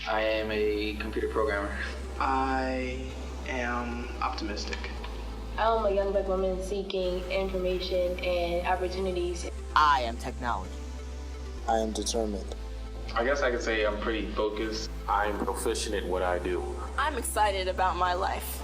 I am a computer programmer. I am optimistic. I'm a young black woman seeking information and opportunities. I am technology. I am determined. I guess I could say I'm pretty focused. I'm proficient at what I do. I'm excited about my life.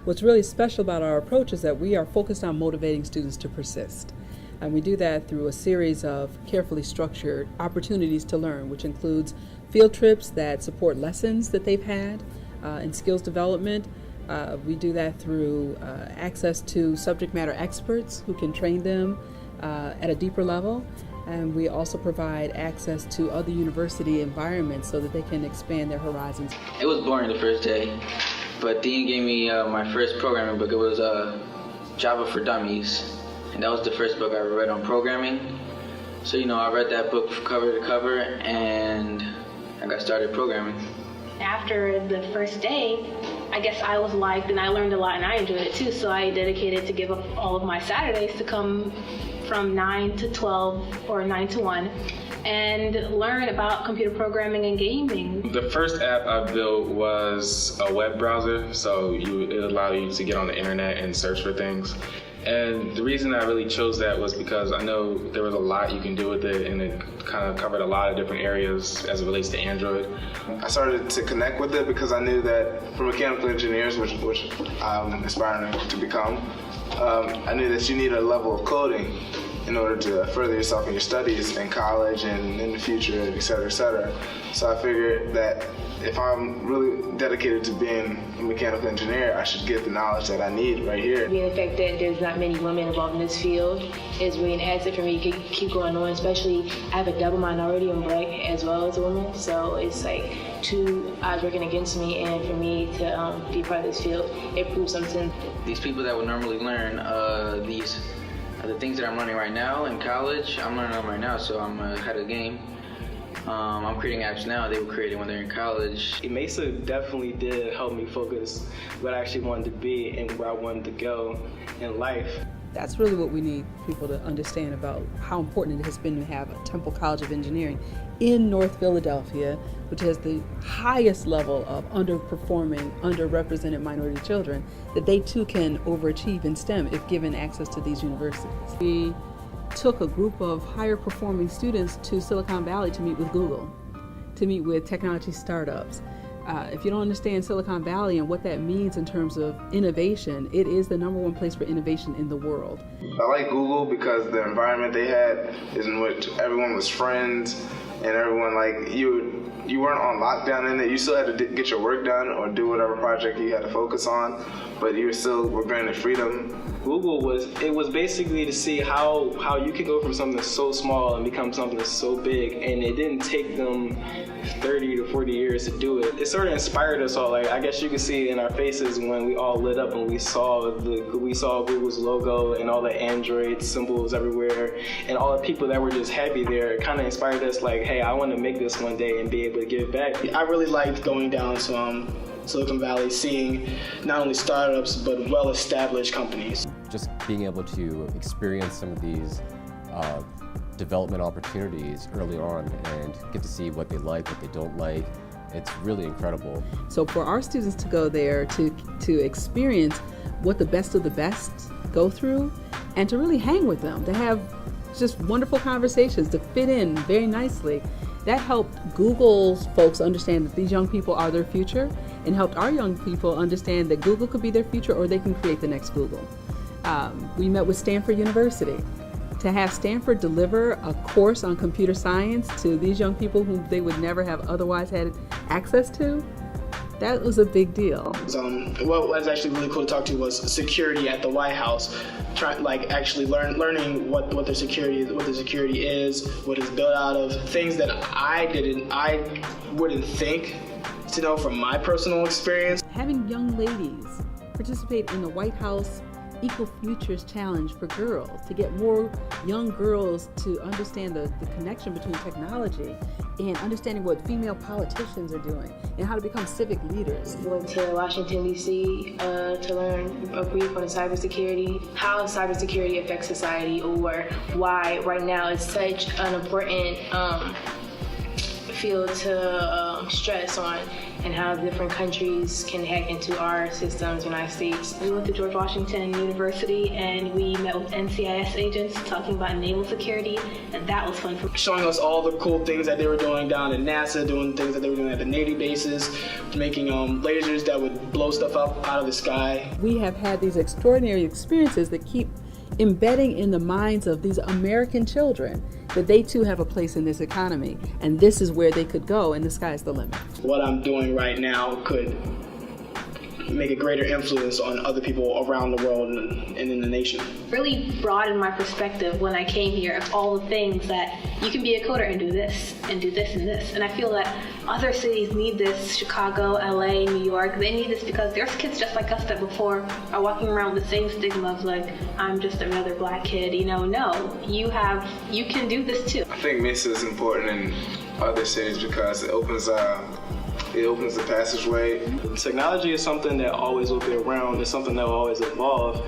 What's really special about our approach is that we are focused on motivating students to persist. And we do that through a series of carefully structured opportunities to learn, which includes field trips that support lessons that they've had in skills development. We do that through access to subject matter experts who can train them at a deeper level. And we also provide access to other university environments so that they can expand their horizons. It was boring the first day, but Dean gave me my first programming book. It was Java for Dummies. And that was the first book I ever read on programming. So, I read that book cover to cover and I got started programming. After the first day, I guess I was liked and I learned a lot and I enjoyed it too. So I dedicated to give up all of my Saturdays to come from 9 to 12 or 9 to 1 and learn about computer programming and gaming. The first app I built was a web browser, so it allowed you to get on the internet and search for things. And the reason I really chose that was because I know there was a lot you can do with it, and it kind of covered a lot of different areas as it relates to Android. I started to connect with it because I knew that for mechanical engineers, which I'm aspiring to become, I knew that you need a level of coding in order to further yourself in your studies in college and in the future, et cetera, et cetera. So I figured that if I'm really dedicated to being a mechanical engineer, I should get the knowledge that I need right here. Being the fact that there's not many women involved in this field is really an asset for me to keep going on, especially I have a double minority. I'm black as well as a woman, so it's like two odds working against me, and for me to be part of this field, it proves something. These people that would normally learn the things that I'm learning right now in college, I'm learning them right now, so I'm ahead of the game. I'm creating apps now they were created when they're in college. Mesa definitely did help me focus what I actually wanted to be and where I wanted to go in life. That's really what we need people to understand about how important it has been to have a Temple College of Engineering in North Philadelphia, which has the highest level of underperforming, underrepresented minority children, that they too can overachieve in STEM if given access to these universities. We took a group of higher performing students to Silicon Valley to meet with Google, to meet with technology startups. If you don't understand Silicon Valley and what that means in terms of innovation, it is the #1 place for innovation in the world. I like Google because the environment they had is in which everyone was friends and everyone, like, you weren't on lockdown in it. You still had to get your work done or do whatever project you had to focus on, but you still were granted freedom. Google was basically to see how you could go from something that's so small and become something that's so big, and it didn't take them 30 to 40 years to do it. It sort of inspired us all. Like, I guess you could see it in our faces when we all lit up and we saw Google's logo and all the Android symbols everywhere and all the people that were just happy there. It kind of inspired us, like, hey, I want to make this one day and be able to give back. I really liked going down to Silicon Valley, seeing not only startups but well-established companies. Just being able to experience some of these development opportunities early on and get to see what they like, what they don't like, it's really incredible. So for our students to go there to experience what the best of the best go through and to really hang with them, to have just wonderful conversations, to fit in very nicely, that helped Google's folks understand that these young people are their future and helped our young people understand that Google could be their future or they can create the next Google. We met with Stanford University. To have Stanford deliver a course on computer science to these young people who they would never have otherwise had access to, that was a big deal. What was actually really cool to talk to was security at the White House. Learning what the security is, what it's built out of, things that I wouldn't think to know from my personal experience. Having young ladies participate in the White House Equal Futures Challenge for girls, to get more young girls to understand the connection between technology and understanding what female politicians are doing and how to become civic leaders. Went to Washington, D.C. To learn a brief on cybersecurity, how cybersecurity affects society, or why right now it's such an important field to stress on, and how different countries can hack into our systems, United States. We went to George Washington University and we met with NCIS agents talking about naval security, and that was fun for me. Showing us all the cool things that they were doing down at NASA, doing things that they were doing at the Navy bases, making lasers that would blow stuff up out of the sky. We have had these extraordinary experiences that keep embedding in the minds of these American children that they too have a place in this economy, and this is where they could go, and the sky's the limit. What I'm doing right now could make a greater influence on other people around the world and in the nation. Really broadened my perspective when I came here of all the things that you can be a coder and do this and do this and this. And I feel that other cities need this. Chicago, LA, New York, they need this because there's kids just like us that before are walking around with the same stigma of like, I'm just another black kid. You know, no, you can do this too. I think Mesa is important in other cities because it opens the passageway. Technology is something that always will be around. It's something that will always evolve.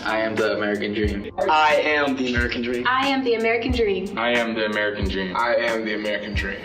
I am the American dream. I am the American dream. I am the American dream. I am the American dream. I am the American dream.